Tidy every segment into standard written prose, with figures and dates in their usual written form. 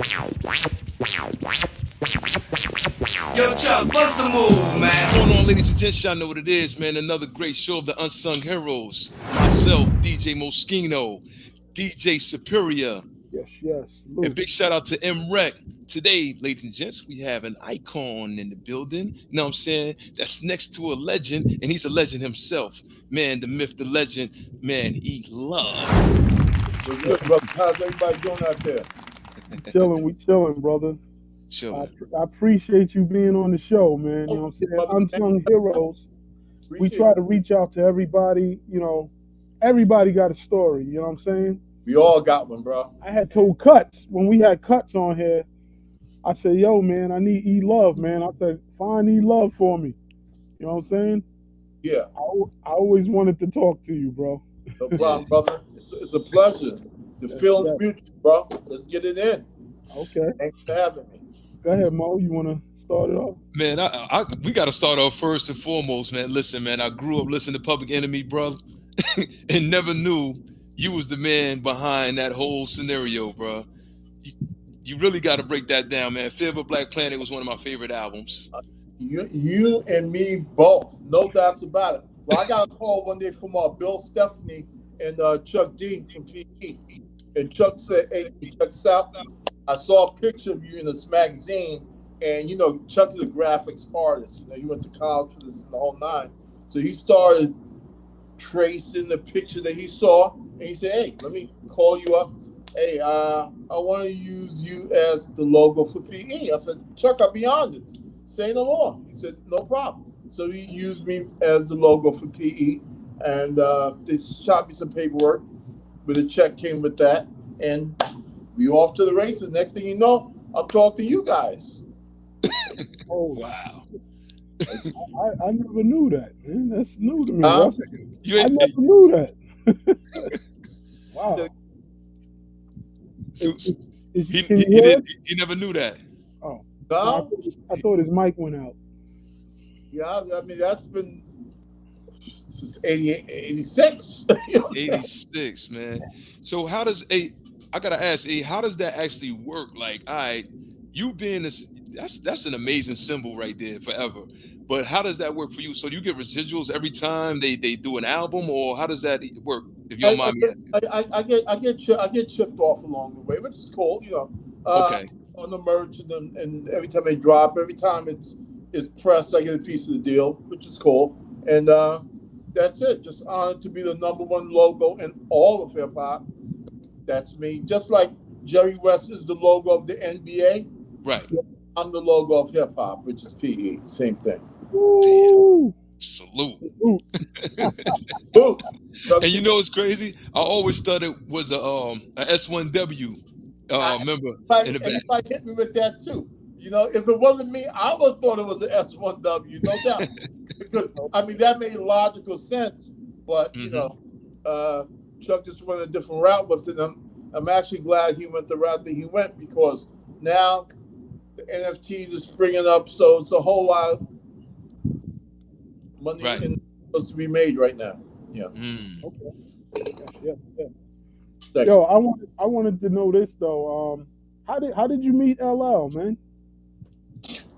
Yo, Chuck, what's the move, man? What's going on, ladies and gents? Y'all know what it is, man. Another great show of the Unsung Heroes. Myself, DJ Moschino, DJ Superior. Yes. And big shout out to M-Rec. Today, ladies and gents, we have an icon in the building. You know what I'm saying? That's next to a legend, and he's a legend himself. Man, the myth, the legend, man, E-Love. What's good, brother? How's everybody doing out there? We chilling, brother. Chilling. I appreciate you being on the show, man. You know what I'm saying? Unsung Heroes. We try to reach out to everybody. You know, everybody got a story. You know what I'm saying? We all got one, bro. I had told Cuts when we had Cuts on here. I said, "Yo, man, I need E-Love, man." I said, "Find E-Love for me." You know what I'm saying? Yeah. I always wanted to talk to you, bro. No problem, brother. It's a pleasure. The feeling's mutual, bro. Let's get it in. Okay. Thanks for having me. Go ahead, Mo. You want to start it off? Man, we got to start off first and foremost, man. Listen, man, I grew up listening to Public Enemy, brother, and never knew you was the man behind that whole scenario, bro. You really got to break that down, man. Fear of a Black Planet was one of my favorite albums. You and me both, no doubts about it. Well, I got a call one day from Bill Stephanie and Chuck D from PE. And Chuck said, "Hey, check this out. I saw a picture of you in this magazine." And, you know, Chuck is a graphics artist. You know, he went to college for this and the whole nine. So he started tracing the picture that he saw. And he said, "Hey, let me call you up. Hey, I want to use you as the logo for PE." I said, "Chuck, I'll be on it. Say no more." He said, "No problem." So he used me as the logo for PE. And they shot me some paperwork. But a check came with that. And we off to the races. Next thing you know, I'm talking to you guys. Oh, wow. I never knew that, man. That's new to me. Huh? I never knew that. Wow. So, he never knew that. Oh. No? I thought his mic went out. Yeah, I mean, that's been since 88, 86. 86, man. So how does I gotta ask, how does that actually work? Like, all right, you being this, that's an amazing symbol right there, forever. But how does that work for you? So do you get residuals every time they do an album, or how does that work? If you don't mind me asking. I get chipped off along the way, which is cool, you know. Okay. On the merch and every time they drop, every time it's pressed, I get a piece of the deal, which is cool. And that's it. Just honored to be the #1 logo in all of hip hop. That's me. Just like Jerry West is the logo of the NBA. Right. I'm the logo of hip hop, which is PE. Same thing. Ooh. Salute. Ooh. And you know what's crazy? I always thought it was a S1W member in the back. Everybody hit me with that too. You know, if it wasn't me, I would have thought it was an S1W, no doubt. Because I mean that made logical sense. But you know, Chuck just went a different route with it. I'm actually glad he went the route that he went, because now the NFTs are springing up, so it's a whole lot of money supposed to be made right now. Yeah. Okay. Yeah. Yo, I wanted to know this though. How did you meet LL, man?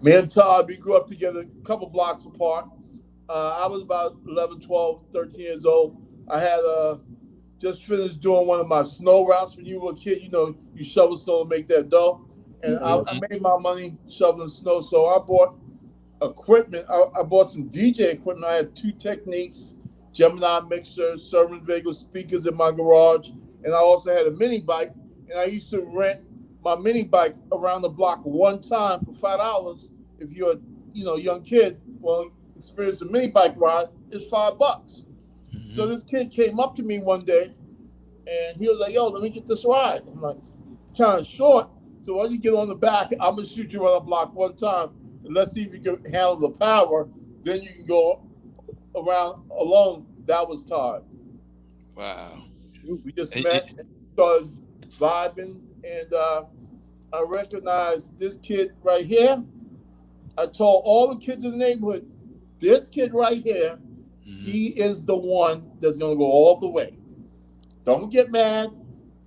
Me and Todd, we grew up together a couple blocks apart. I was about 11, 12, 13 years old. I had just finished doing one of my snow routes. When you were a kid, you know, you shovel snow to make that dough. And I made my money shoveling snow. So I bought equipment. I bought some DJ equipment. I had 2 Techniques, Gemini mixers, Sermon Vega speakers in my garage. And I also had a mini bike. And I used to rent my mini bike around the block one time for $5. If you're a young kid, well, experience a mini bike ride is $5. So this kid came up to me one day and he was like, "Yo, let me get this ride." I'm like, "Kind of short. So why don't you get on the back? I'm gonna shoot you around the block one time and let's see if you can handle the power. Then you can go around alone." That was Todd. Wow. We just met and started vibing, and I recognized this kid right here. I told all the kids in the neighborhood, this kid right here, he is the one that's going to go all the way. Don't get mad.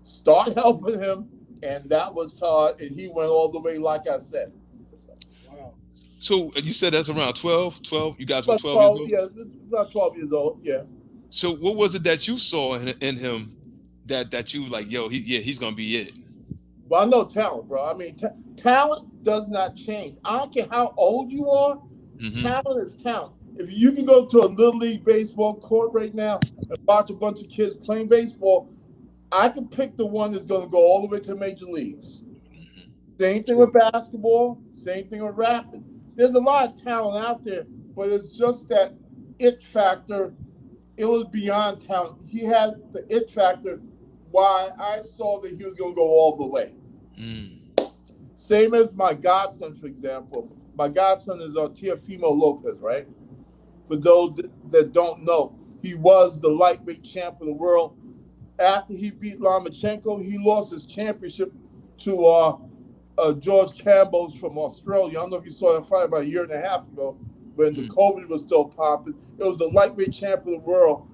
Start helping him. and that was Todd, and he went all the way, like I said. Wow. So you said that's around 12? 12? You guys were About 12 years 12, old? yeah, about 12 years old, yeah. So what was it that you saw in him that you like, yo, he's gonna be it? Well, I know talent, bro. I mean, talent does not change. I don't care how old you are. Mm-hmm. Talent is talent. If you can go to a little league baseball court right now and watch a bunch of kids playing baseball, I can pick the one that's going to go all the way to major leagues. Same thing with basketball. Same thing with rapping. There's a lot of talent out there, but it's just that it factor. It was beyond talent. He had the it factor. Why I saw that he was going to go all the way. Mm. Same as my godson, for example. My godson is Teofimo Lopez, right? For those that don't know, he was the lightweight champ of the world. After he beat Lomachenko, he lost his championship to George Campbell's from Australia. I don't know if you saw that fight about a year and a half ago when the COVID was still popping. It was the lightweight champ of the world.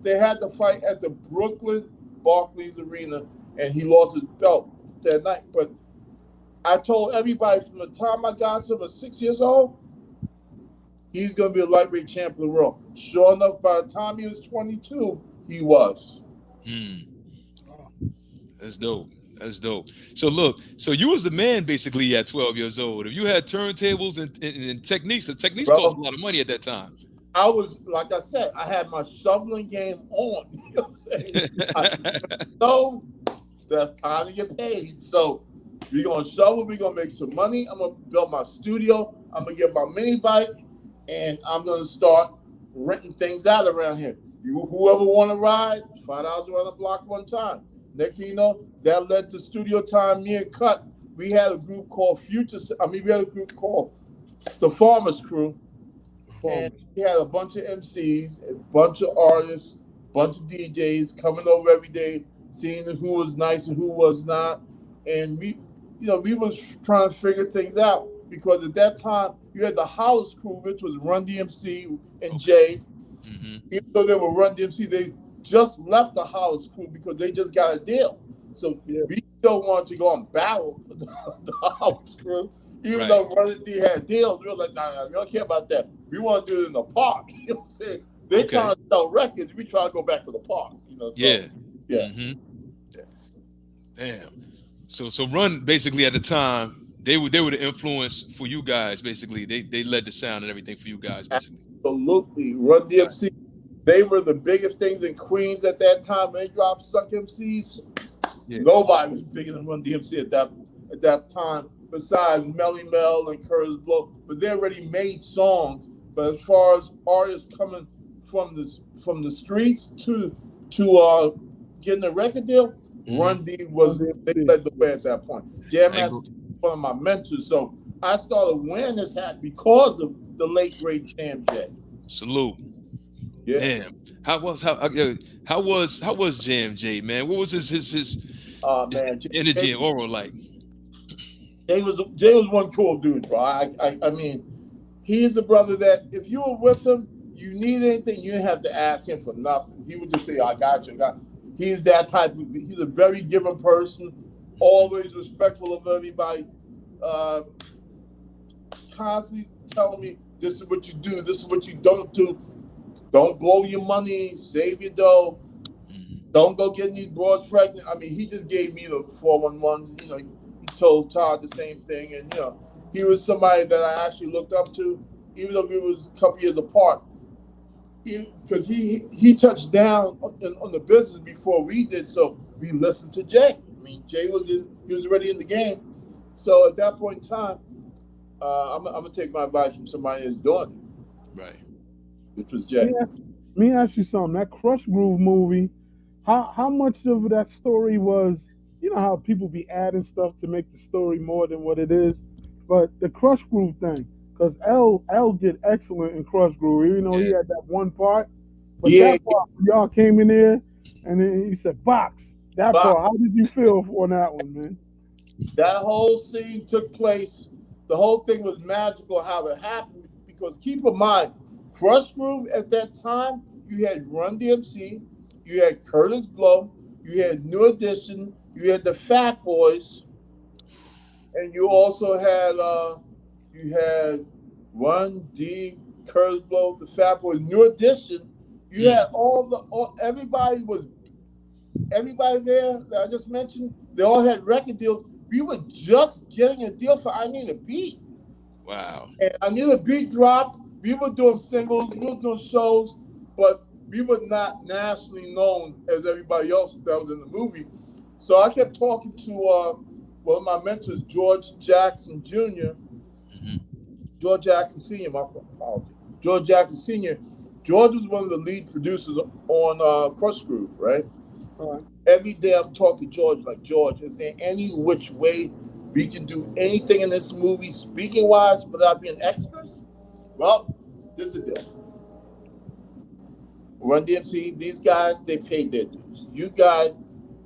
They had the fight at the Brooklyn Barclays Arena, and he lost his belt that night. But I told everybody from the time I got him at 6 years old, he's going to be a lightweight champ of the world. Sure enough, by the time he was 22, he was. That's dope. That's dope. So look, so you was the man basically at 12 years old. If you had turntables and techniques, because techniques cost a lot of money at that time. I was, like I said, I had my shoveling game on. You know what I'm saying? So that's time to get paid. So we're going to shovel. We're going to make some money. I'm going to build my studio. I'm going to get my mini bike, and I'm going to start renting things out around here. Whoever want to ride, $5 around the block one time. Next thing you know, that led to studio time. Me and Cut, we had a group called we had a group called the Farmers Crew. And we had a bunch of MCs, a bunch of artists, a bunch of DJs coming over every day, seeing who was nice and who was not. And we was trying to figure things out because at that time you had the Hollis Crew, which was Run DMC and Jay. Mm-hmm. Even though they were Run DMC, they just left the Hollis Crew because they just got a deal. So we still wanted to go and battle the Hollis Crew. Even though Run D had deals, we were like, nah, we don't care about that. We want to do it in the park. You know what I'm saying? They trying to sell records. We trying to go back to the park. You know? So, yeah. Mm-hmm. Damn. So Run basically at the time they were the influence for you guys. Basically, they led the sound and everything for you guys. Basically, absolutely. Run DMC. They were the biggest things in Queens at that time. They dropped Suck MCs. Yeah. Nobody was bigger than Run DMC at that time. Besides Melly Mel and Curtis Blow, but they already made songs. But as far as artists coming from the streets to getting a record deal, Run D they led the way at that point. Jam Master was one of my mentors, so I started wearing this hat because of the late great Jam J. Salute. Yeah. Damn. How was Jam J, man? What was his energy and aura like? Jay was one cool dude, bro. I mean, he's a brother that if you were with him, you need anything, you didn't have to ask him for nothing. He would just say, I got you. He's that type of, he's a very giving person, always respectful of everybody, constantly telling me, this is what you do, this is what you don't do. Don't blow your money, save your dough. Don't go getting these broads pregnant. I mean, he just gave me the 411, you know. He told Todd the same thing, and he was somebody that I actually looked up to, even though we was a couple years apart. Because he touched down on the business before we did, so we listened to Jay. I mean, Jay he was already in the game. So at that point in time, I'm gonna take my advice from somebody that's doing it. Right. Which was Jay. Let me ask you something. That Crush Groove movie, how much of that story was? You know how people be adding stuff to make the story more than what it is, but the Crush Groove thing, because L did excellent in Crush Groove, even though he had that one part. But that part, y'all came in there, and then he said, "Box." That part, how did you feel on that one, man? That whole scene took place. The whole thing was magical how it happened, because keep in mind, Crush Groove at that time, you had Run DMC, you had Curtis Blow, you had New Edition, you had the Fat Boys, and you also had you had Run D, Kurzblow, the Fat Boys, New Edition. You had everybody there that I just mentioned. They all had record deals. We were just getting a deal for I Need a Beat. Wow. And I Need a Beat dropped. We were doing singles, we were doing shows, but we were not nationally known as everybody else that was in the movie. So I kept talking to one of my mentors, George Jackson Jr., George Jackson Sr., my apology. George Jackson Sr. George was one of the lead producers on Crush Groove, right? Every day I'm talking to George, like, George, is there any which way we can do anything in this movie, speaking wise, without being extras? Well, this is the deal. Run DMC, these guys, they paid their dues. You guys,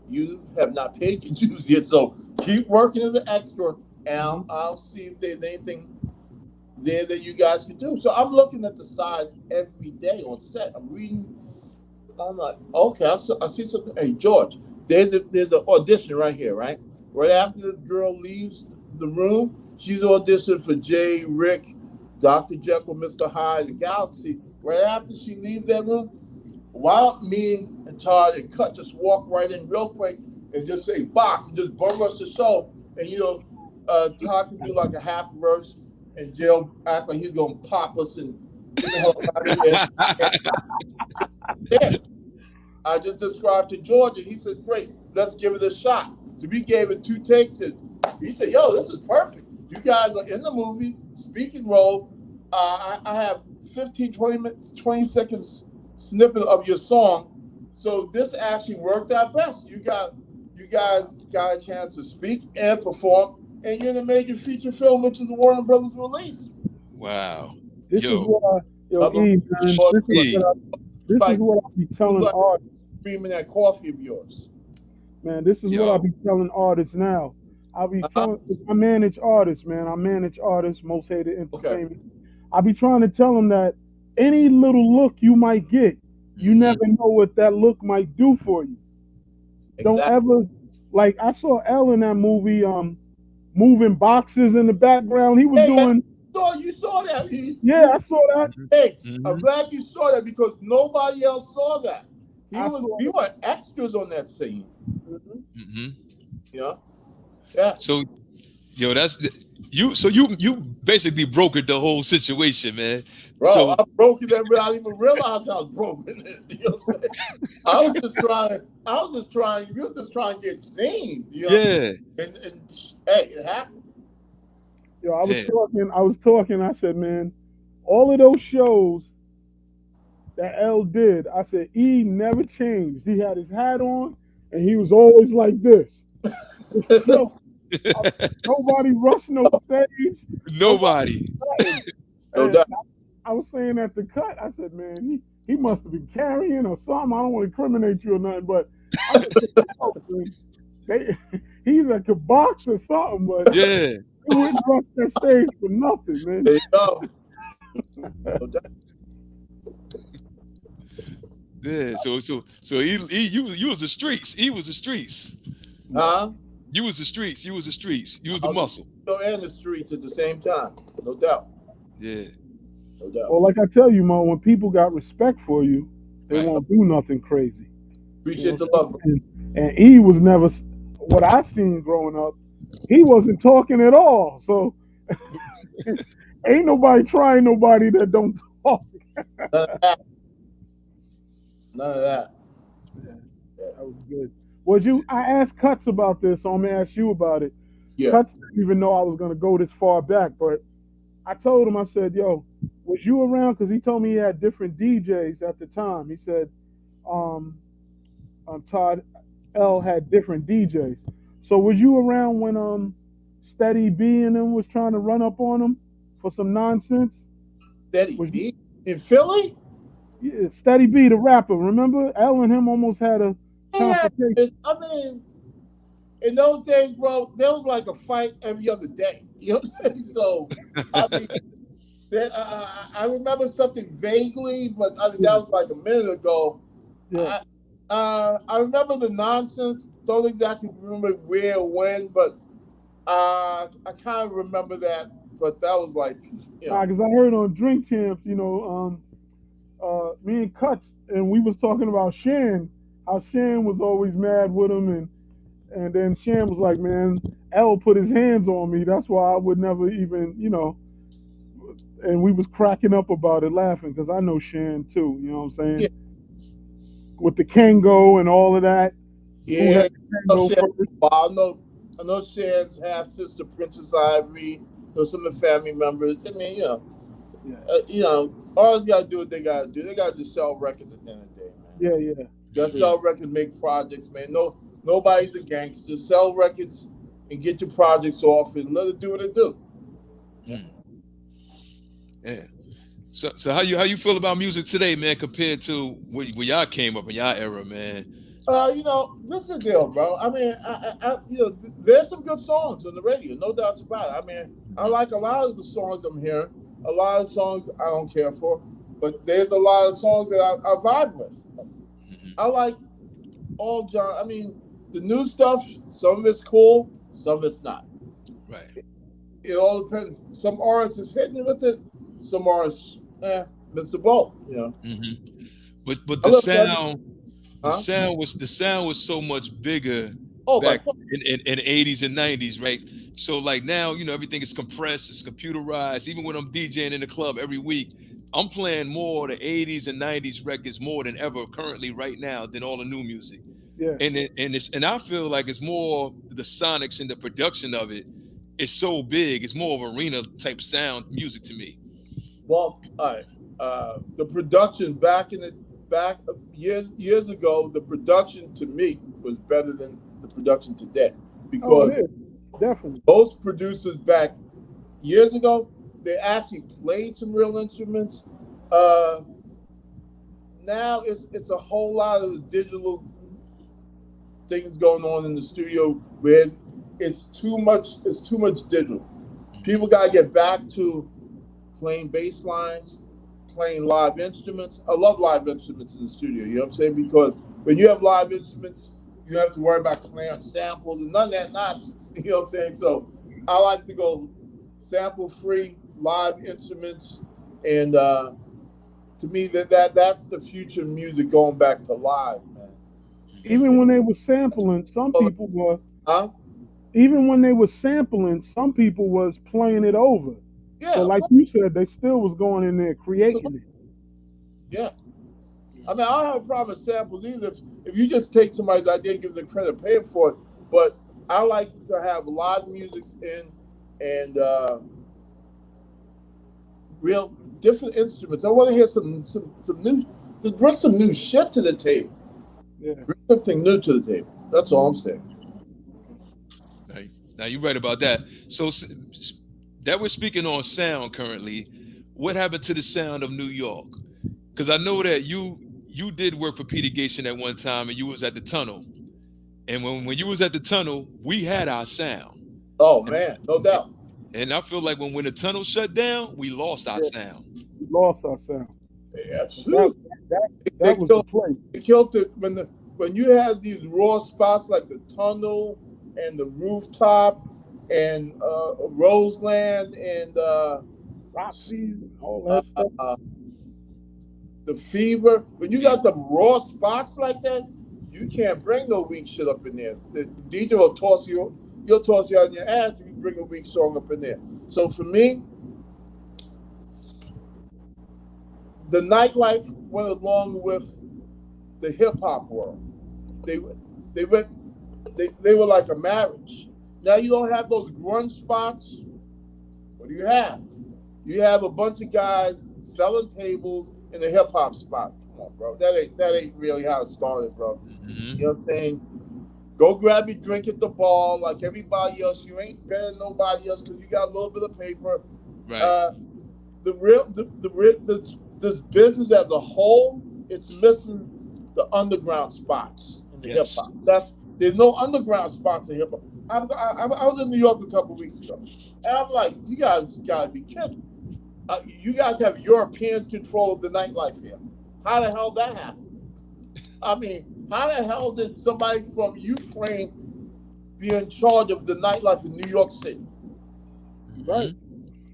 you have not paid your dues yet, so keep working as an extra, and I'll see if there's anything there that you guys can do. So I'm looking at the sides every day on set. I'm reading. I'm like, okay, I see something. Hey, George, there's an audition right here, right? Right after this girl leaves the room, she's auditioned for Jay, Rick, Dr. Jekyll, Mr. Hyde, the Galaxy. Right after she leaves that room, why don't me and Todd and Cut just walk right in real quick and just say box and just bum rush the show? And Todd can do like a half verse, and Jill act like he's gonna pop us and get the hell out of here. Yeah. I just described to George, and he said, "Great, let's give it a shot." So we gave it 2 takes, and he said, "Yo, this is perfect. You guys are in the movie, speaking role. I have 15, 20 minutes, 20 seconds snippet of your song. So this actually worked out best. You guys got a chance to speak and perform, and you're in a major feature film, which is a Warner Brothers release." Wow. This is what I be telling artists. Streaming that coffee of yours. Man, this is what I be telling artists now. I be telling, I manage artists, man. I manage artists, Most Hated Entertainment. Okay. I be trying to tell them that any little look you might get, you never know what that look might do for you. Exactly. Don't ever, like, I saw L in that movie, moving boxes in the background. He was doing. You saw that. Yeah, I saw that. Hey, I'm glad you saw that because nobody else we were extras on that scene. Yeah. So, that's you. So you basically brokered the whole situation, man. Bro, so, I broke it without even realizing I was broken. You know what I'm saying? I was just trying. We were just trying to get seen. You know? Yeah. And hey, it happened. I was talking. I said, man, all of those shows that L did, I said, E never changed. He had his hat on, and he was always like this. Nobody rushed no stage. Nobody. I was saying at the cut, I said, man, he must have been carrying or something. I don't want to incriminate you or nothing, but I said, he either could box or something, but yeah. He wouldn't rush that stage for nothing, man. There you go. Yeah, so you was the streets. He was the streets. Huh? You was the streets. You was the streets. You was the muscle. And the streets at the same time, no doubt. Yeah. No doubt. Well, like I tell you, Mo, when people got respect for you, they won't do nothing crazy. Appreciate the love. And E was never, what I seen growing up, he wasn't talking at all. So ain't nobody trying nobody that don't talk. None of that. Yeah, that was good. I asked Cuts about this, so I'm gonna ask you about it. Yeah. Cuts didn't even know I was gonna go this far back, but I told him, I said, yo, was you around? Because he told me he had different DJs at the time. He said Todd L had different DJs. So was you around when Steady B and them was trying to run up on him for some nonsense? Steady B in Philly? Yeah, Steady B, the rapper. Remember? L and him almost had a confrontation. I mean, in those days, bro, there was like a fight every other day. You know what I'm saying? So, I mean, I remember something vaguely, but I mean, that was like a minute ago. Yeah. I remember the nonsense. Don't exactly remember where or when, but I kind of remember that. But that was like, you Nah, know, because I heard on Drink Champs, me and Cuts, and we was talking about Shan, how Shan was always mad with him, and then Shan was like, man, L put his hands on me. That's why I would never even, and we was cracking up about it, laughing, because I know Shan too. You know what I'm yeah, saying? With the Kango and all of that. Who yeah. had the Kango first? I know Shan's half sister, Princess Ivory. Those some of the family members. I mean, Yeah, artists got to do what they got to do. They got to just sell records at the end of the day, man. yeah, yeah. Got to sell records, make projects, man. No, nobody's a gangster. Sell records and get your projects off and let it do what it do. Mm. Yeah. So how you feel about music today, man, compared to where y'all came up in y'all era, man? This is the deal, bro. I mean, there's some good songs on the radio, no doubts about it. I mean, I like a lot of the songs I'm hearing. A lot of songs I don't care for, but there's a lot of songs that I vibe with. Mm-hmm. I like all genres. I mean, the new stuff, some of it's cool, some of it's not. Right. It all depends. Some artists is hitting with it, some artists, Mr. Bolt, Mm-hmm. But I the love sound, the huh? sound was so much bigger Oh, by back far. in the 80s and 90s, right? So like now, everything is compressed, it's computerized. Even when I'm DJing in the club every week, I'm playing more the 80s and 90s records more than ever currently right now than all the new music. Yeah. And I feel like it's more the sonics and the production of it is so big. It's more of arena type sound music to me. Well, all right. The production back years ago, the production to me was better than the production today Oh, because it is. Definitely. those producers back years ago, they actually played some real instruments. Uh, Now it's a whole lot of the digital things going on in the studio where it's too much digital. People gotta get back to playing bass lines, playing live instruments. I love live instruments in the studio, you know what I'm saying? Because when you have live instruments, you don't have to worry about playing samples and none of that nonsense. You know what I'm saying? So I like to go sample free live instruments, and to me that's the future of music, going back to live, man. Even when they were sampling, some Well, people were. huh? Even when they were sampling, some people was playing it over. So, Yeah, of like course. you said, they still was going in there Absolutely. creating it. Yeah. I mean, I don't have a problem with samples either. If you just take somebody's idea and give them the credit, pay them for it. But I like to have live music in and real different instruments. I want to hear some new, to bring some new shit to the table. Yeah. Bring something new to the table. That's all I'm saying. Right. Now you're right about that. So that we're speaking on sound currently. What happened to the sound of New York? Because I know that you did work for Peter Gation at one time, and you was at the Tunnel. And when you was at the Tunnel, we had our sound. Oh man, no doubt. And I feel like when the Tunnel shut down, we lost our Yeah. sound. We lost ourselves. Yeah, That, shoot. that, They that was the killed, place. they killed it when you have these raw spots like the Tunnel and the Rooftop and Roseland and Roxy, all uh, that stuff. uh, the Fever. When you got the raw spots like that, you can't bring no weak shit up in there. The DJ will toss you. He'll toss you out in your ass if you bring a weak song up in there. So for me, the nightlife went along with the hip hop world. They went they were like a marriage. Now you don't have those grunge spots. What do you have? You have a bunch of guys selling tables in the hip hop spot. Come on, bro. That ain't really how it started, bro. Mm-hmm. You know what I'm saying? Go grab your drink at the bar like everybody else. You ain't better than nobody else because you got a little bit of paper. Right. This business as a whole, it's missing the underground spots in the Yes. hip hop. There's no underground spots in hip hop. I was in New York a couple weeks ago, and I'm like, you guys gotta be kidding. You guys have Europeans control of the nightlife here. How the hell that happened? I mean, how the hell did somebody from Ukraine be in charge of the nightlife in New York City? Right.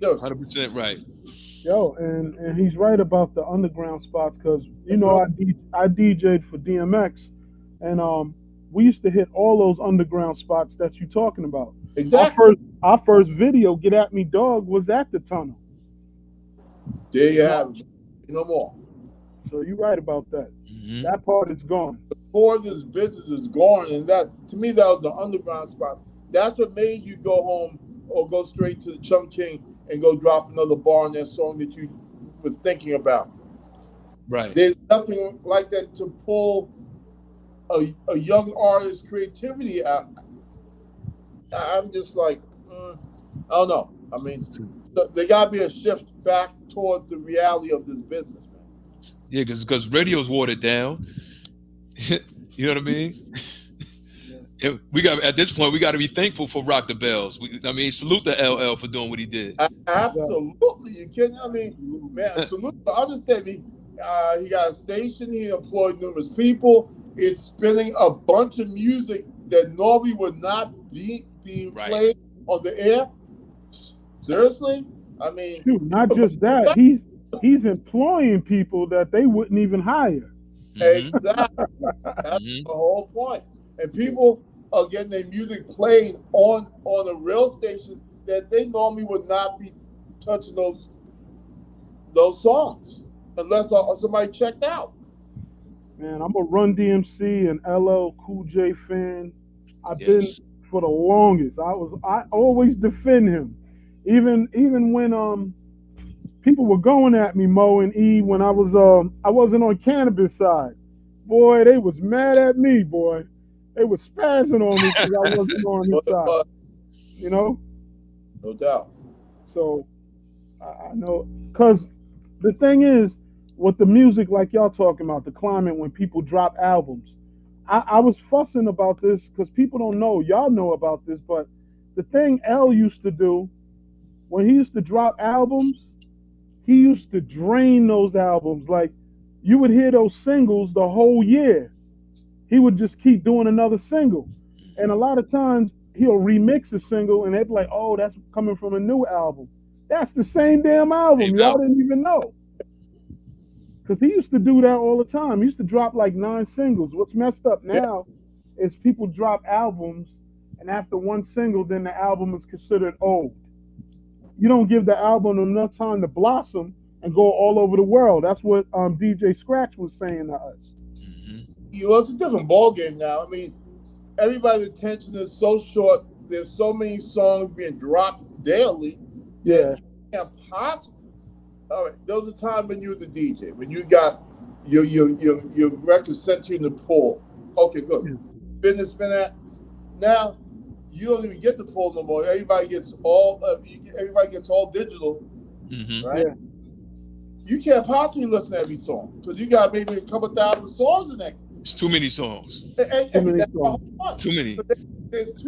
Seriously. 100% right. Yo, and he's right about the underground spots because you know I DJ'd for DMX, and we used to hit all those underground spots that you're talking about. Exactly. Our first video, "Get at Me, Dog," was at the tunnel. There you have it. No more. So you're right about that. That part is gone. The core of this business is gone, and that to me that was the underground spot. That's what made you go home or go straight to the Chum King and go drop another bar on that song that you was thinking about. Right. There's nothing like that to pull a young artist's creativity out. I'm just like, I don't know. I mean, there got to be a shift back toward the reality of this business, man. Yeah, because radio's watered down. You know what I mean? We got at this point we got to be thankful for Rock the Bells. Salute to LL for doing what he did. Absolutely, you kidding? I mean, man, salute. Understand me. He got a station. He employed numerous people. It's spinning a bunch of music that normally would not be being played on the air. Seriously, I mean, shoot, not just that. He's employing people that they wouldn't even hire. Exactly. That's the whole point. And people are getting their music played on a real station that they normally would not be touching those songs unless somebody checked out. Man, I'm a Run DMC and LL Cool J fan. I've been for the longest. I always defend him, even when people were going at me, Mo and E, when I wasn't on cannabis side. Boy, they was mad at me, boy. They was spazzing on me because I wasn't on his side. You know? No doubt. So I know, because the thing is, with the music like y'all talking about, the climate when people drop albums, I was fussing about this because people don't know. Y'all know about this, but the thing L used to do when he used to drop albums, he used to drain those albums. Like, you would hear those singles the whole year. He would just keep doing another single. And a lot of times he'll remix a single and they'd be like, oh, that's coming from a new album. That's the same damn album. Y'all didn't even know. Because he used to do that all the time. He used to drop like 9 singles. What's messed up now is people drop albums, and after one single, then the album is considered old. You don't give the album enough time to blossom and go all over the world. That's what DJ Scratch was saying to us. You know, it's a different ballgame now. I mean, everybody's attention is so short. There's so many songs being dropped daily. Yeah. You can't possibly. All right, there was a time when you was a DJ, when you got your record sent to you in the pull. Okay, good. Spin that. Now you don't even get the pull no more. Everybody gets all digital, right? Yeah. You can't possibly listen to every song because you got maybe a couple thousand songs in there. It's too many songs. Too many. It's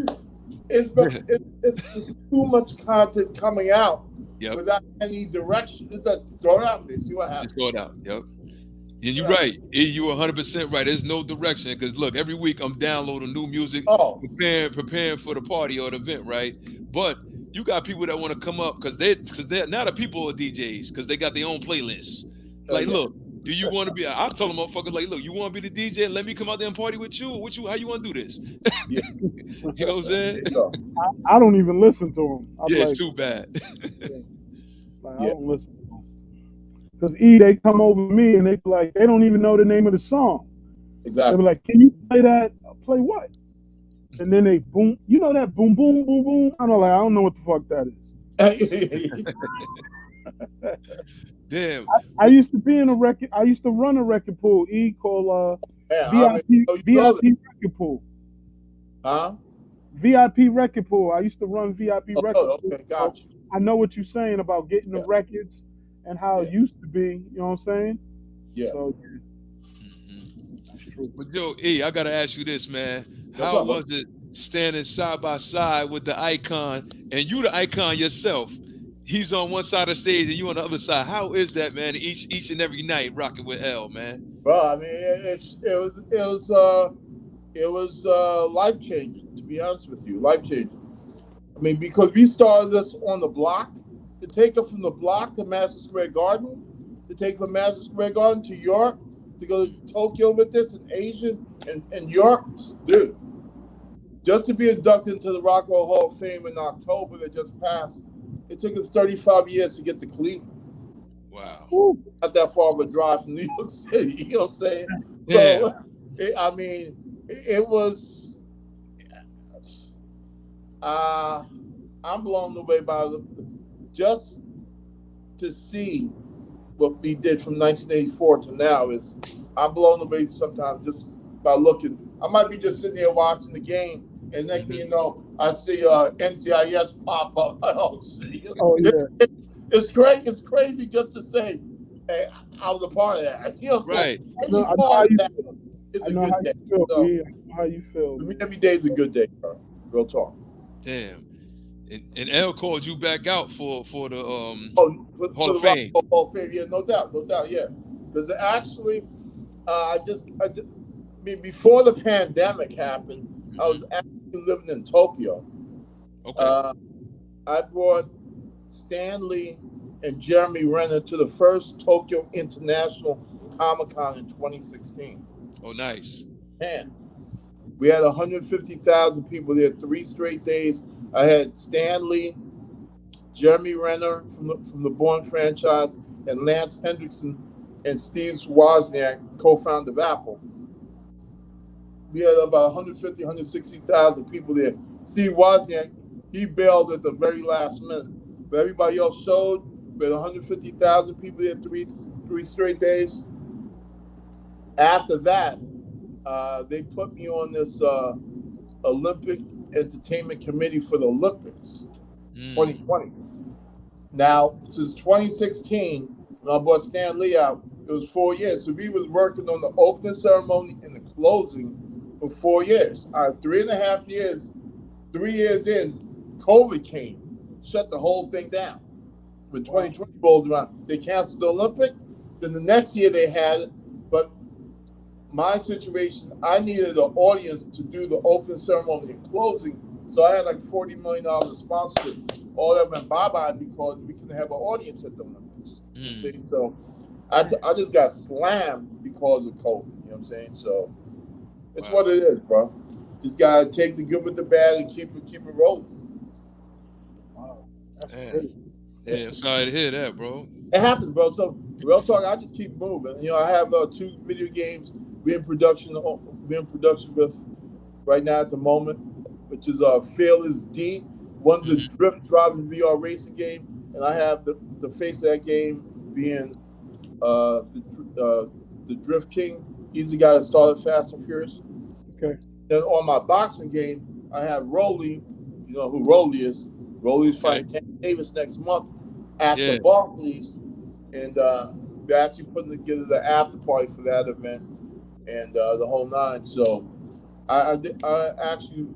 too much content coming out. Yep. Without any direction. Just throw it out there, see what happens. Just throw it out, yep. And you're right. You're 100% right. There's no direction. Because look, every week I'm downloading new music, preparing for the party or the event, right? But you got people that want to come up because they're now the people are DJs because they got their own playlists. Like, look, do you want to be? I tell them motherfuckers like, look, you want to be the DJ? Let me come out there and party with you. How you want to do this? You know what I'm saying? I don't even listen to them. It's too bad. I don't listen to them. Because they come over to me and they be like, they don't even know the name of the song. Exactly. They be like, can you play that? Play what? And then they boom. You know that boom, boom, boom, boom? I don't know what the fuck that is. Damn. I used to be in a record. I used to run a record pool. Called VIP record pool. Huh? VIP record pool. I used to run VIP record pool. Okay, gotcha. I know what you're saying about getting the records and how it used to be. You know what I'm saying? Yeah. So, that's true. But yo, I gotta ask you this, man. How was it standing side by side with the icon and you the icon yourself? he's on one side of the stage and you on the other side. How is that, man? Each and every night rocking with L, man. Bro, I mean, it was life changing. To be honest with you, life changing. I mean, because we started this on the block, to take it from the block to Madison Square Garden, to take from Madison Square Garden to York, to go to Tokyo with this, and Asia, and York, dude. Just to be inducted into the Rock and Roll Hall of Fame in October that just passed, it took us 35 years to get to Cleveland. Wow. Not that far of a drive from New York City, you know what I'm saying? Yeah. So, it was, I'm blown away by just to see what we did from 1984 to now is, I'm blown away sometimes just by looking. I might be just sitting there watching the game, and next thing you know, I see NCIS pop up. Oh, yeah. It's crazy. It's crazy just to say, hey, I was a part of that. You know what I'm Right. saying? Any part of that is a good day. So, how you feel? for me, every day is a good day, bro. Real talk. Damn. And L called you back out for the Hall of Fame. Hall of Fame, yeah, no doubt, yeah. Because actually, I mean, before the pandemic happened, I was actually living in Tokyo. Okay. I brought Stanley and Jeremy Renner to the first Tokyo International Comic-Con in 2016. Oh, nice. Man, we had 150,000 people there 3 straight days. I had Stanley, Jeremy Renner from the Bourne franchise, and Lance Hendrickson and Steve Wozniak, co-founder of Apple. We had about 150, 160,000 people there. Steve Wozniak, he bailed at the very last minute. But everybody else showed. We had 150,000 people there 3 straight days. After that, they put me on this Olympic Entertainment Committee for the Olympics 2020. Now, since 2016, when I brought Stan Lee out, it was 4 years. So we was working on the opening ceremony and the closing for 4 years. 3.5 years, 3 years in, COVID came, shut the whole thing down. When 2020 rolls around, they canceled the Olympic. Then the next year they had it, but my situation, I needed an audience to do the opening ceremony and closing. So I had like $40 million in sponsorship. All that went bye-bye because we couldn't have an audience at the Olympics. See? So I just got slammed because of COVID. You know what I'm saying? So it's what it is, bro. Just gotta take the good with the bad and keep it rolling. Wow. Yeah, sorry to hear that, bro. It happens, bro. So real talk, I just keep moving. You know, I have 2 video games we're in production with right now at the moment, which is Fearless D. One's a drift driving VR racing game, and I have the face of that game being the Drift King. He's the guy that started Fast and Furious. Okay. Then on my boxing game, I have Rolly. You know who Rolly is? Rolly's fighting Tank Davis next month at the Barclays, and we're actually putting together the after party for that event and the whole nine. So I actually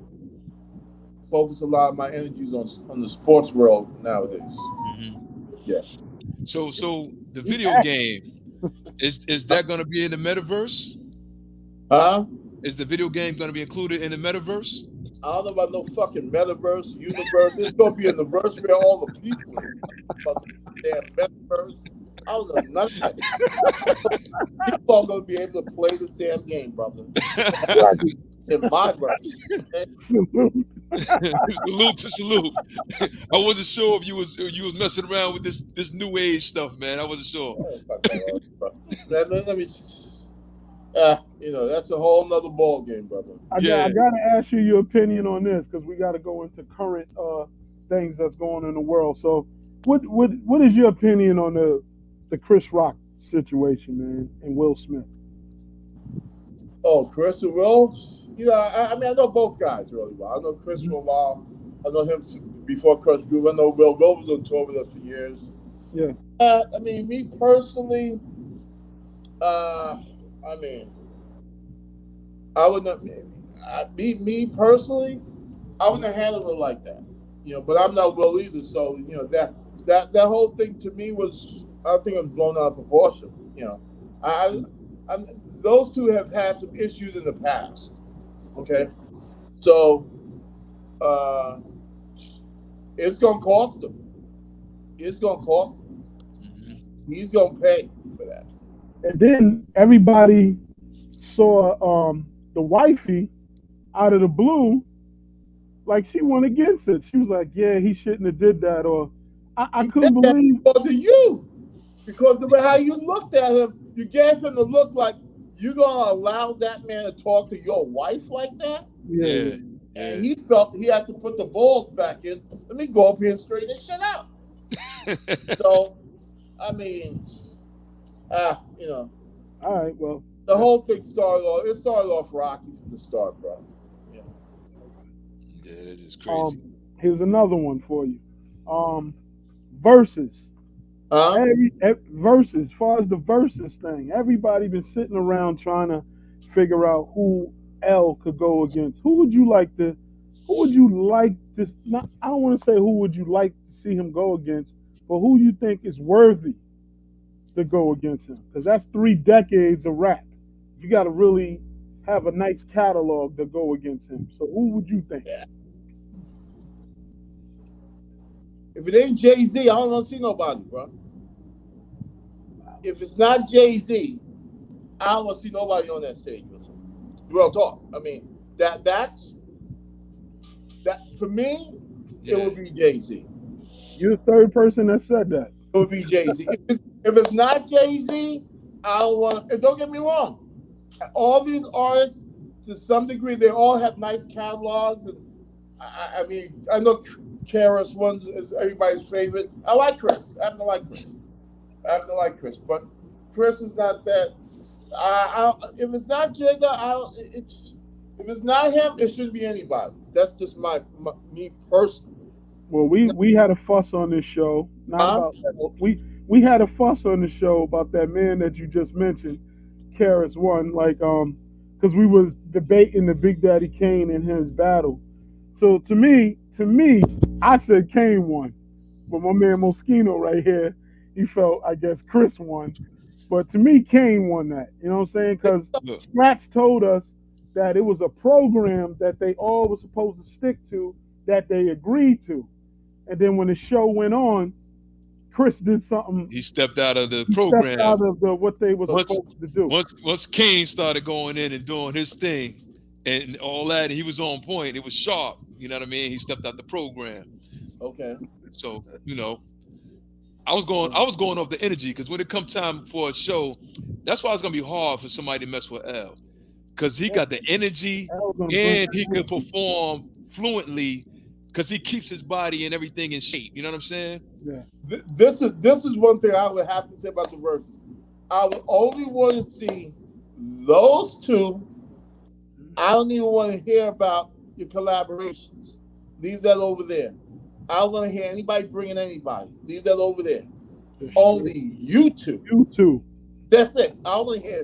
focus a lot of my energies on the sports world nowadays. Yeah. So the video game, is that going to be in the metaverse? Huh? Is the video game going to be included in the metaverse? I don't know about no fucking metaverse, universe. It's going to be in the verse where all the people damn metaverse. I don't know none of that. People are going to be able to play this damn game, brother. In my verse. Salute. I wasn't sure if you was messing around with this new age stuff, man. I wasn't sure. Let me you know, that's a whole nother ball game, brother. I gotta ask you your opinion on this because we got to go into current things that's going on in the world. So, what is your opinion on the Chris Rock situation, man, and Will Smith? Oh, Chris and Will? You know, I mean, I know both guys really well. I know Chris for a while. I know him before Chris grew. I know Will. Will was on tour with us for years. Yeah. I mean, me personally, I mean, I wouldn't. Me personally, I wouldn't have handled it like that. You know, but I'm not Will either. So you know that whole thing to me was, I think it was blown out of proportion. You know, I, I those two have had some issues in the past. Okay, so uh, it's gonna cost him. It's gonna cost him. He's gonna pay for that. And then everybody saw the wifey out of the blue, like she went against it. She was like, "Yeah, he shouldn't have did that," or I He couldn't did that believe. because of you. Because the way how you looked at him, you gave him the look like you gonna allow that man to talk to your wife like that. Yeah, And he felt he had to put the balls back in. Let me go up here and straighten this shit out. So, I mean, you know, all right, well, the whole thing started off. It started off rocky from the start, bro. Yeah. Yeah, that is crazy. Here's another one for you. Verses. Huh? Verses. As far as the verses thing, everybody been sitting around trying to figure out who L could go against. Who would you like to? Who would you like to? Not, I don't want to say who would you like to see him go against, but who you think is worthy to go against him? Because that's 3 decades of rap. You got to really have a nice catalog to go against him. So who would you think? Yeah. If it ain't Jay-Z, I don't want to see nobody, bro. If it's not Jay-Z, I don't want to see nobody on that stage with him. Real talk. I mean, that's for me. Yeah. It would be Jay-Z. You're the third person that said that. It would be Jay-Z. If it's not Jay-Z, I don't want. And don't get me wrong. All these artists, to some degree, they all have nice catalogs. And I mean, I know Karis one is everybody's favorite. I like Chris. I happen to like Chris. But Chris is not that. If it's not Jigga, if it's not him, it shouldn't be anybody. That's just me personally. Well, we had a fuss on this show. Not about that. We had a fuss on the show about that man that you just mentioned, Karis One, like because we was debating the Big Daddy Kane and his battle. So to me, I said Kane won, but my man Moschino right here, he felt I guess Chris won, but to me Kane won that. You know what I'm saying? Because Scratch told us that it was a program that they all were supposed to stick to, that they agreed to, and then when the show went on, Chris did something. He stepped out of the program. Stepped out of what they were supposed to do. Once Kane started going in and doing his thing and all that, he was on point. It was sharp. You know what I mean? He stepped out the program. Okay. So, you know, I was going off the energy, because when it comes time for a show, that's why it's gonna be hard for somebody to mess with L. Because he got the energy and he can perform fluently, because he keeps his body and everything in shape. You know what I'm saying? Yeah. This is one thing I would have to say about the verses. I would only want to see those two. I don't even want to hear about your collaborations. Leave that over there. I don't want to hear anybody bringing anybody. Leave that over there. Only you two. You two. That's it. I don't want to hear.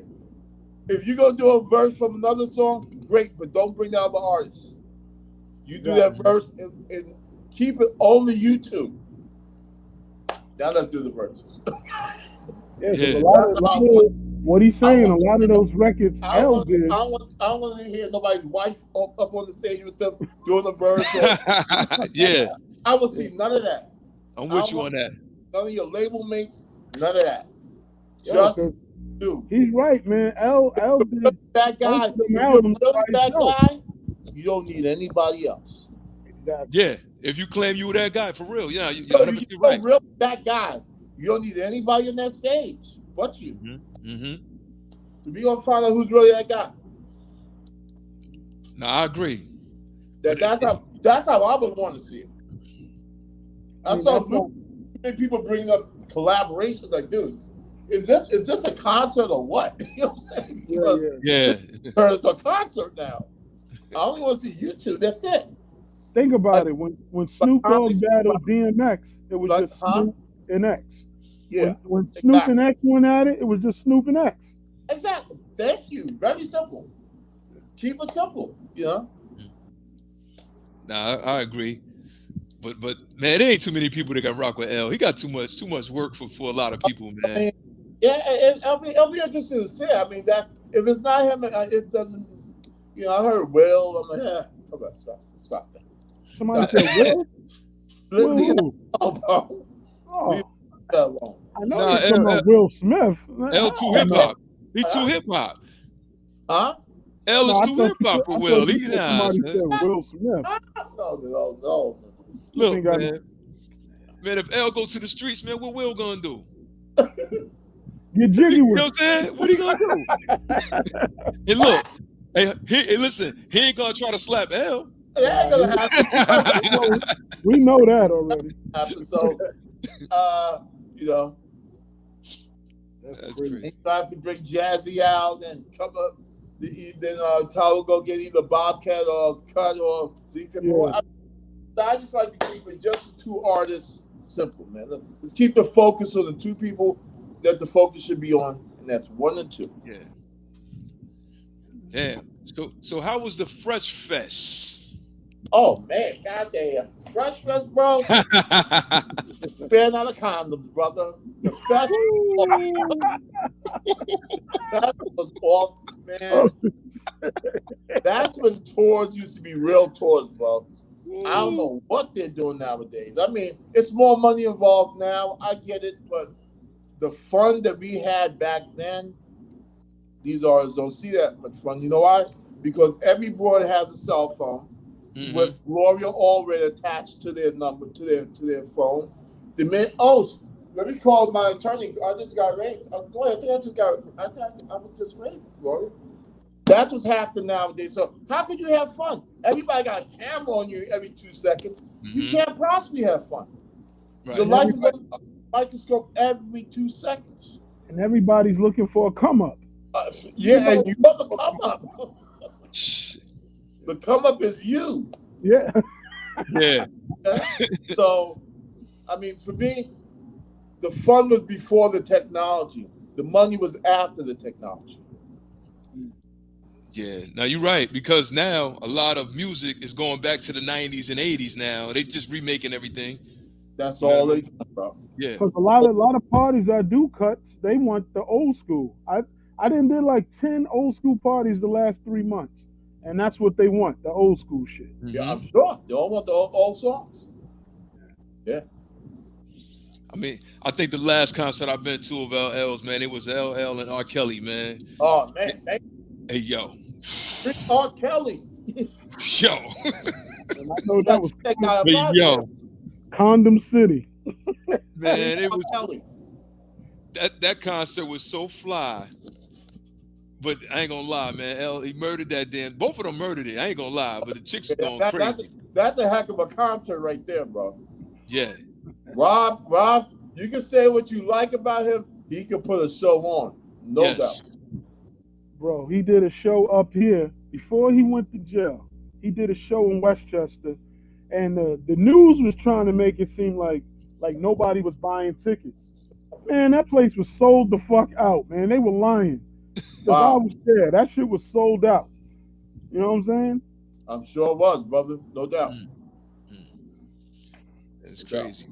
If you're gonna do a verse from another song, great, but don't bring the other artists. You do that verse and keep it only you two. Now let's do the verses. Yeah. What he's saying, a lot of those records, I don't want to hear nobody's wife up on the stage with them doing a verse. Yeah. I will see none of that. I'm with you on that. None of your label mates, none of that. Just do. He's right, man. L did that guy. If you're really that guy, you don't need anybody else. Exactly. Yeah. If you claim you were that guy, for real, you're right. Really that guy, you don't need anybody on that stage but you. Mm-hmm. So we gonna find out who's really that guy. No, I agree. That's how I would want to see it. I saw people bringing up collaborations. Like, dude, is this a concert or what? You know what I'm saying? It's a concert now. I only want to see you two. That's it. Think about it. When Snoop Dogg battled DMX, it was just Snoop and X. Yeah. When Snoop and X went at it, it was just Snoop and X. Exactly. Thank you. Very simple. Keep it simple. You know. Nah, I agree. But man, there ain't too many people that got rock with L. He got too much work for a lot of people, I man. mean, yeah, and it'll be interesting to see. I mean, that if it's not him, it doesn't. You know, I heard Will. I'm like, come on, stop that. Somebody said Will. Leave Will. that alone, bro. Leave Oh, that alone. I know Nah, you're talking about Will Smith. L too hip hop. He too hip hop. Huh? L No, is I too thought hip hop for I Will. thought you He said nah, somebody son. said Will Smith. No. You Look, think I- man, if L goes to the streets, man, what Will gonna do? Get jiggy You with know what I'm saying? What he gonna do? And look, hey, listen, he ain't gonna try to slap L. It ain't gonna happen. it. We know that already. So, you know, That's crazy. crazy. I have to bring Jazzy out and come up. Then Tyler will go get either Bobcat or Cut or Zeke. Yeah. I just like to keep it just the two artists simple, man. Let's keep the focus on the two people that the focus should be on, and that's one and two. Yeah. Yeah. So how was the Fresh Fest? Oh man, goddamn, Fresh Fest, bro. Bear not a condom, brother. The fest, that was off, man. That's when tours used to be real tours, bro. I don't know what they're doing nowadays. I mean, it's more money involved now. I get it, but the fun that we had back then, these artists don't see that much fun. You know why? Because every boy has a cell phone with Gloria already attached to their number, to their phone. The minute, let me call my attorney. I just got raped. Gloria, I think I was just raped, Gloria. That's what's happening nowadays. So how could you have fun? Everybody got a camera on you every 2 seconds. You can't possibly have fun. Right. Your life is on a microscope every 2 seconds. And everybody's looking for a come up. Yeah, and you love the come up. The come up is you. Yeah. Yeah. So, I mean, for me, the fun was before the technology. The money was after the technology. Yeah. Now you're right, because now a lot of music is going back to the 90s and 80s now. They just remaking everything. That's all they do, bro. Yeah. Because a lot of parties that do cuts, they want the old school. I did like 10 old school parties the last 3 months. And that's what they want, the old school shit. Yeah, I'm sure. They all want the old songs. Yeah. I mean, I think the last concert I've been to of LL's, man, it was LL and R. Kelly, man. Oh, man. Hey, yo. R. Kelly. Yo. And I know that was that guy. Hey, yo. Condom City. Man, it was Kelly. that concert was so fly. But I ain't gonna lie, man. L, he murdered that damn. Both of them murdered it. I ain't gonna lie, but the chicks are going crazy. That's a heck of a concert right there, bro. Yeah. Rob, you can say what you like about him. He can put a show on, no doubt. Bro, he did a show up here before he went to jail. He did a show in Westchester, and the news was trying to make it seem like nobody was buying tickets. Man, that place was sold the fuck out, man. They were lying. Wow. I was there. That shit was sold out. You know what I'm saying? I'm sure it was, brother. No doubt. That's crazy.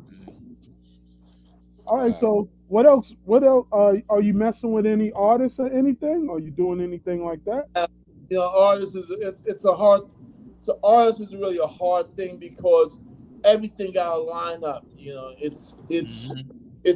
All right, so what else? Are you messing with any artists or anything? Are you doing anything like that? You know, artists artist is really a hard thing because everything got to line up. You know, it's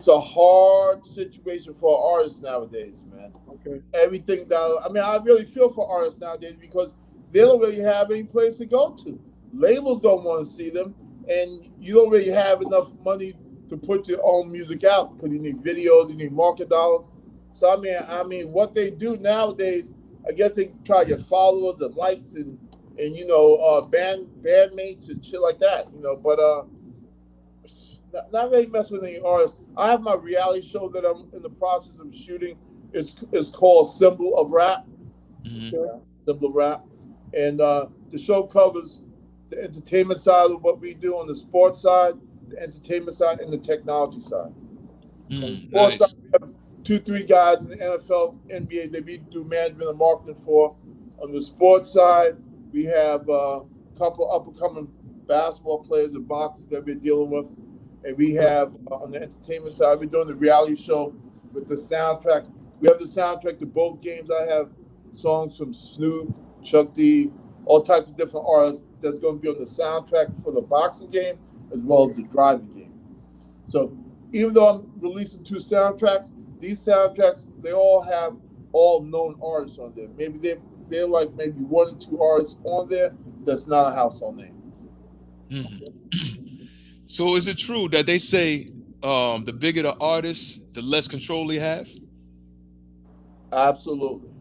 a hard situation for artists nowadays, man. Okay. Everything down. I mean, I really feel for artists nowadays because they don't really have any place to go to. Labels don't want to see them, and you don't really have enough money to put your own music out because you need videos, you need market dollars. So I mean, what they do nowadays, I guess they try to get followers and likes and bandmates and shit like that. You know, but not really mess with any artists. I have my reality show that I'm in the process of shooting. It's called Symbol of Rap. Symbol of Rap. And the show covers the entertainment side of what we do on the sports side, the entertainment side, and the technology side. On the sports side, we have 2-3 guys in the NFL, NBA that we do management and marketing for. On the sports side, we have a couple up-and-coming basketball players and boxers that we're dealing with. And we have on the entertainment side, we're doing the reality show with the soundtrack. We have the soundtrack to both games. I have songs from Snoop, Chuck D, all types of different artists that's going to be on the soundtrack for the boxing game as well as the driving game. So even though I'm releasing 2 soundtracks, these soundtracks, they all have all known artists on there. Maybe they're like maybe 1 or 2 artists on there that's not a household name. Mm-hmm. So is it true that they say the bigger the artist, the less control they have? Absolutely.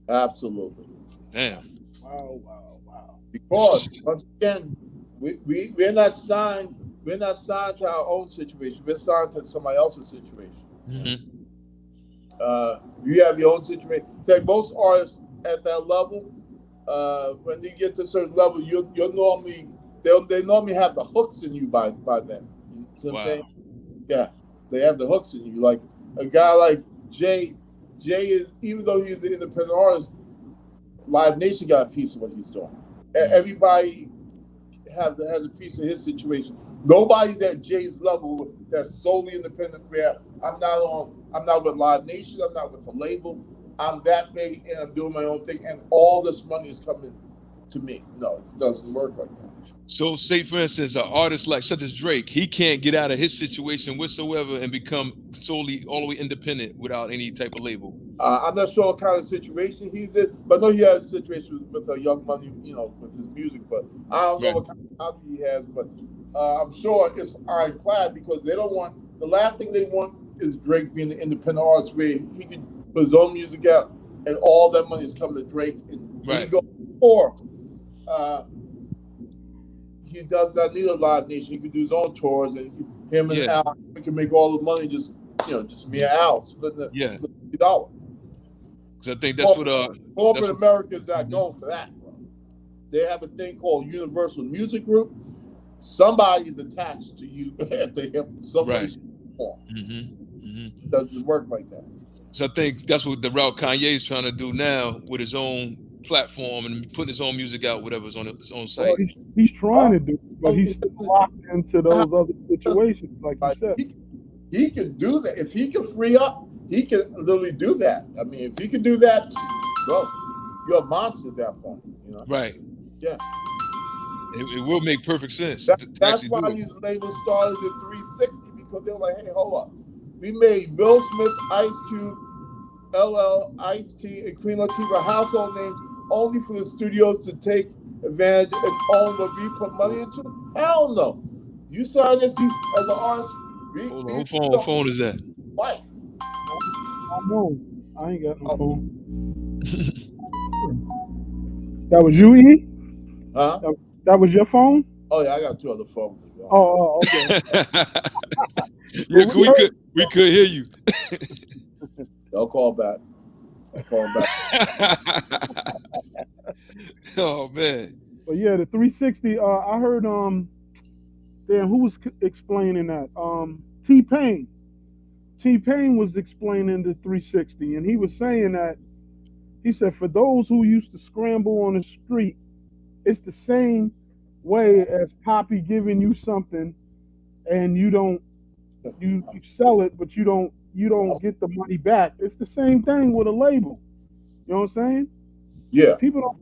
Absolutely. Damn. Wow. Because once again, we're not signed. We're not signed to our own situation. We're signed to somebody else's situation. Mm-hmm. You have your own situation. It's like most artists at that level, when you get to a certain level, you're normally they normally have the hooks in you by then. You see what I'm saying? Yeah, they have the hooks in you. Like a guy like Jay is, even though he's an independent artist, Live Nation got a piece of what he's doing. Everybody has a piece of his situation. Nobody's at Jay's level that's solely independent. Where I'm not with Live Nation. I'm not with the label. I'm that big and I'm doing my own thing, and all this money is coming to me. No, it doesn't work like that. So, say for instance, an artist like such as Drake, he can't get out of his situation whatsoever and become solely all the way independent without any type of label. I'm not sure what kind of situation he's in, but I know he had a situation with Young Money, with his music. But I don't know what kind of copy he has. But I'm sure it's ironclad because they don't want, the last thing they want is Drake being an independent artist where he can put his own music out and all that money is coming to Drake. And he goes, or he does not need a Live Nation. He can do his own tours, and him and Al can make all the money just me and Al splitting the $50. Because I think that's what corporate America is not going for that, bro. They have a thing called Universal Music Group. Somebody is attached to you at the hip. Somebody It doesn't work like that. So I think that's what the route Kanye is trying to do now with his own platform and putting his own music out, whatever's on his own site. Well, he's trying to do it, but he's still locked into those other situations, like you said. He can do that. If he can free up, he can literally do that. I mean, if he can do that, well, you're a monster at that point. Right. Yeah. It will make perfect sense. That's why these labels started at 360, because they were like, hey, hold up. We made Will Smith, Ice Cube, LL, Ice-T, and Queen Latifah household names only for the studios to take advantage and own what we put money into? Hell no. You sign this as an artist. Hold on, what phone is that? Life. I know. I ain't got no phone. That was you, E? Huh? That was your phone? Oh yeah, I got 2 other phones. Oh, okay. we could hear you. They'll call back. Oh man. But yeah, the 360. I heard. Damn, who was explaining that? T-Pain. T-Pain was explaining the 360, and he was saying that. He said, for those who used to scramble on the street, it's the same way as Poppy giving you something, and you sell it, but you don't get the money back. It's the same thing with a label. You know what I'm saying? Yeah. People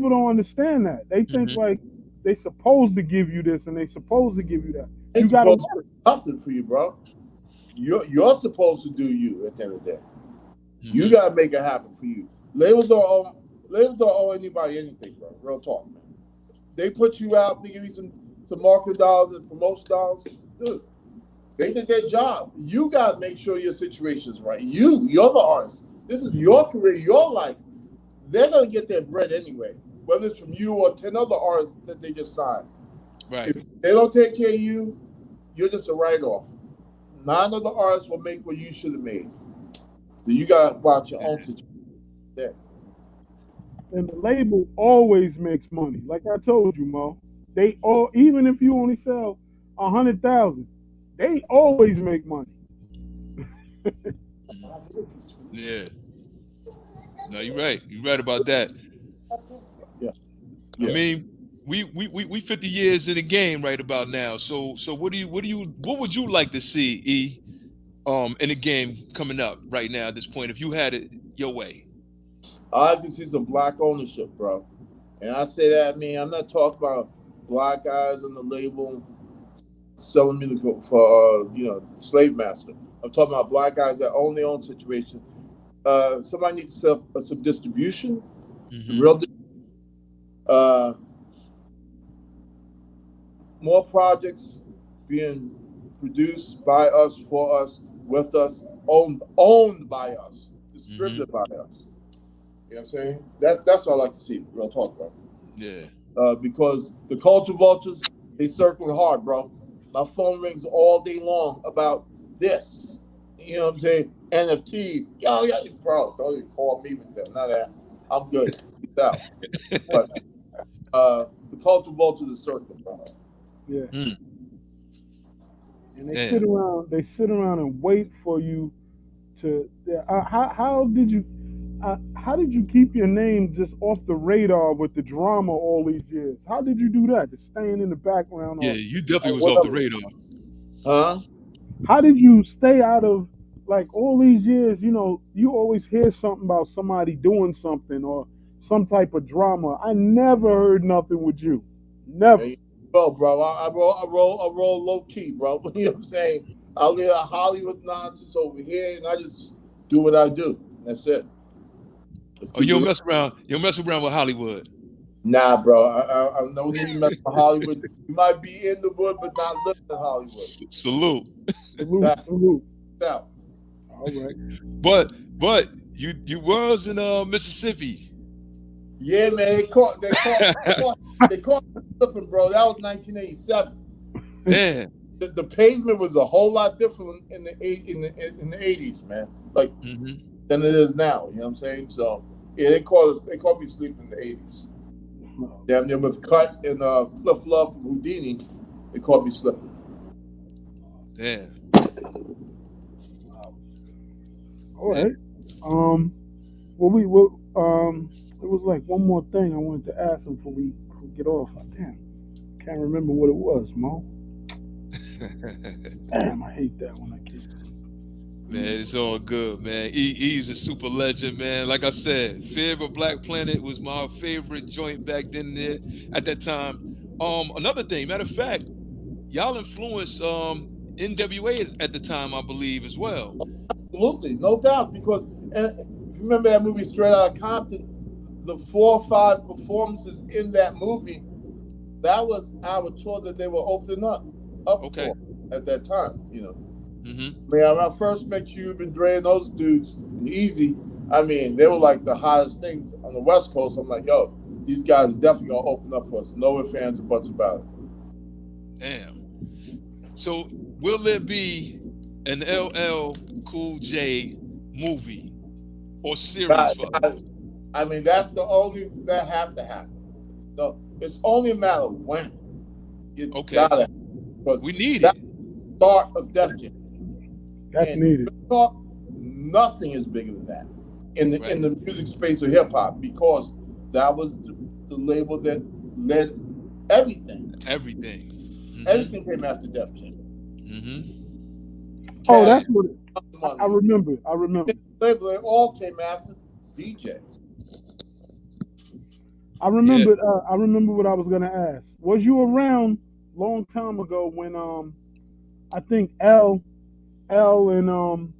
don't understand that. They think like they supposed to give you this and they supposed to give you that. You got to work. Nothing for you, bro. You're supposed to do you at the end of the day. You got to make it happen for you. Labels don't owe anybody anything, bro. Real talk, man. They put you out, they give you some market dollars and promotion dollars. Dude, they did their job. You got to make sure your situation is right. You're the artist. This is your career, your life. They're going to get their bread anyway, whether it's from you or 10 other artists that they just signed. Right. If they don't take care of you, you're just a write-off. 9 other artists will make what you should have made. So you got to watch your own situation. Yeah. And the label always makes money. Like I told you, Mo. They all, even if you only sell 100,000, they always make money. Yeah. No, you're right. You're right about that. Yeah. I mean, we 50 years in the game right about now. So what would you like to see, E, in the game coming up right now at this point, if you had it your way? I like to see some black ownership, bro. And I say that, I mean, I'm not talking about black guys on the label selling music for slave master. I'm talking about black guys that own their own situation. Somebody needs to set up some distribution, real, more projects being produced by us, for us, with us, owned by us, distributed by us. You know what I'm saying? That's what I like to see. Real talk, bro. Yeah. Because the culture vultures, they circling hard, bro. My phone rings all day long about this. You know what I'm saying? NFT. Yo, bro, don't even call me with them. None of that. I'm good. Peace out. But the culture vultures are circling, bro. Yeah. Mm. And they sit around and wait for you to. How did you keep your name just off the radar with the drama all these years? How did you do that? Just staying in the background? Yeah, you definitely was off the radar. Huh? How did you stay out of, like, all these years? You know, you always hear something about somebody doing something or some type of drama. I never heard nothing with you. Never. Well, bro, I roll low key, bro. You know what I'm saying? I leave Hollywood nonsense over here, and I just do what I do. That's it. Oh, you don't mess around. You don't mess around with Hollywood. Nah, bro. I no need to mess with Hollywood. You might be in the wood, but not living in Hollywood. Salute. Salute. Yeah. All right. But you was in Mississippi. Yeah, man. They caught me slipping, bro. That was 1987. Man. The pavement was a whole lot different in the 80s, man. Like than it is now. You know what I'm saying? So yeah, they caught me sleeping in the 80s. Damn near was cut in Cliff Love from Houdini. They caught me slipping. Damn. All right. It was like one more thing I wanted to ask him before we get off. Damn, can't remember what it was, Mo. Damn, I hate that when I keep. Man, it's all good, man. E's a super legend, man. Like I said, Fear of a Black Planet was my favorite joint back then there at that time. Another thing, matter of fact, y'all influenced NWA at the time, I believe, as well. Absolutely, no doubt. Because if you remember that movie Straight Outta Compton, the 4 or 5 performances in that movie, that was our tour that they were opening up for at that time, you know. Man, when I first met Cube and Dre and those dudes and Easy, I mean, they were like the hottest things on the West Coast. I'm like, yo, these guys definitely gonna open up for us. No ifs, ands, or buts about it. Damn. So will there be an LL Cool J movie or series for us? I mean, that's the only that have to happen. No, it's only a matter of when. It's gotta happen. Because we need it. Start of Def Jam. That's needed. Nothing is bigger than that in the music space of hip hop, because that was the label that led everything. Everything came after Def Jam. Oh, that's what I remember. Label, it all came after DJ. I remember. I remember what I was gonna ask. Was you around long time ago when I think L and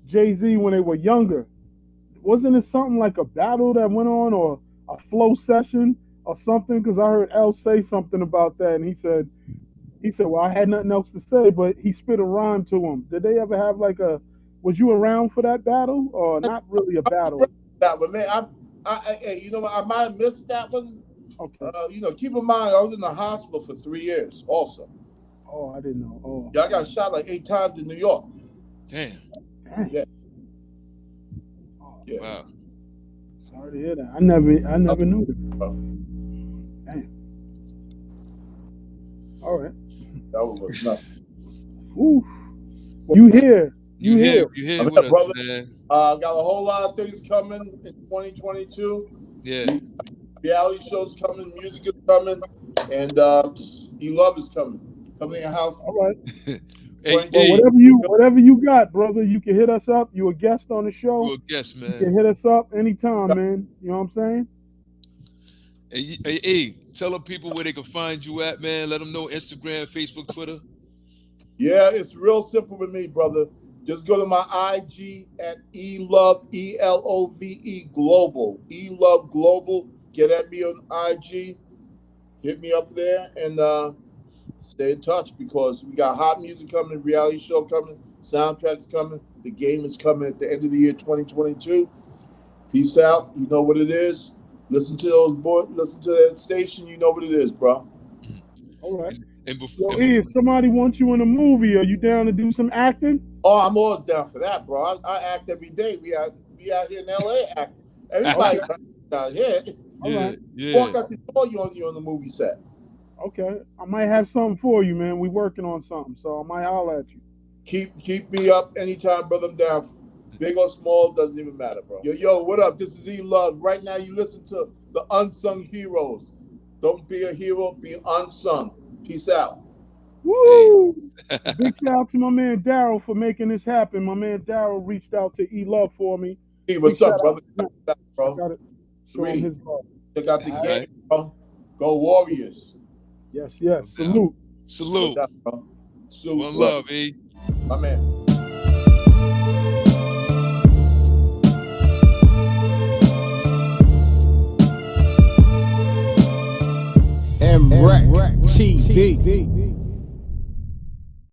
Jay-Z, when they were younger, wasn't it something like a battle that went on, or a flow session or something? Because I heard L say something about that, and he said, well, I had nothing else to say, but he spit a rhyme to him. Did they ever have like a? Was you around for that battle, or not really a battle? That one, man. You know what? I might have missed that one. Okay. You know, keep in mind, I was in the hospital for 3 years, also. Oh, I didn't know. Oh. Yeah, I got shot like 8 times in New York. Damn. Yeah. Yeah. Wow. Sorry to hear that. I never knew that. Damn. All right. That was nuts. Ooh. Well, you here? You here? What brother? Got a whole lot of things coming in 2022. Yeah. Reality shows coming, music is coming, and E-Love is coming. Coming in your house. All right. Hey, Well, E, whatever you got, brother, you can hit us up. You a guest on the show. you a guest, You can man. hit us up anytime, man. You know what I'm saying? Hey, tell the people where they can find you at, man. Let them know Instagram, Facebook, Twitter. Yeah, it's real simple with me, brother. Just go to my IG at E-Love, E-L-O-V-E Global. E-Love Global. Get at me on IG. Hit me up there and stay in touch because we got hot music coming, reality show coming, soundtracks coming. The game is coming at the end of the year 2022. Peace out. You know what it is. Listen to those boys. Listen to that station. You know what it is, bro. All right. And Yo, E, if somebody wants you in a movie, are you down to do some acting? Oh, I'm always down for that, bro. I act every day. We out here in LA acting. Everybody down here. Yeah. Walk out the door, you're on the movie set. Okay. I might have something for you, man. We working on something, so I might holler at you. Keep me up anytime, brother. I'm down. Big or small, doesn't even matter, bro. Yo, what up? This is E-Love. Right now, you listen to the Unsung Heroes. Don't be a hero, be unsung. Peace out. Woo! Big shout out to my man Daryl for making this happen. My man Daryl reached out to E-Love for me. Hey, what's up, brother? I got it. Show him his love. Check out the game, bro. Go Warriors. Yes. Salute. Salute. Salute. One love, E. My man. M-Rec TV.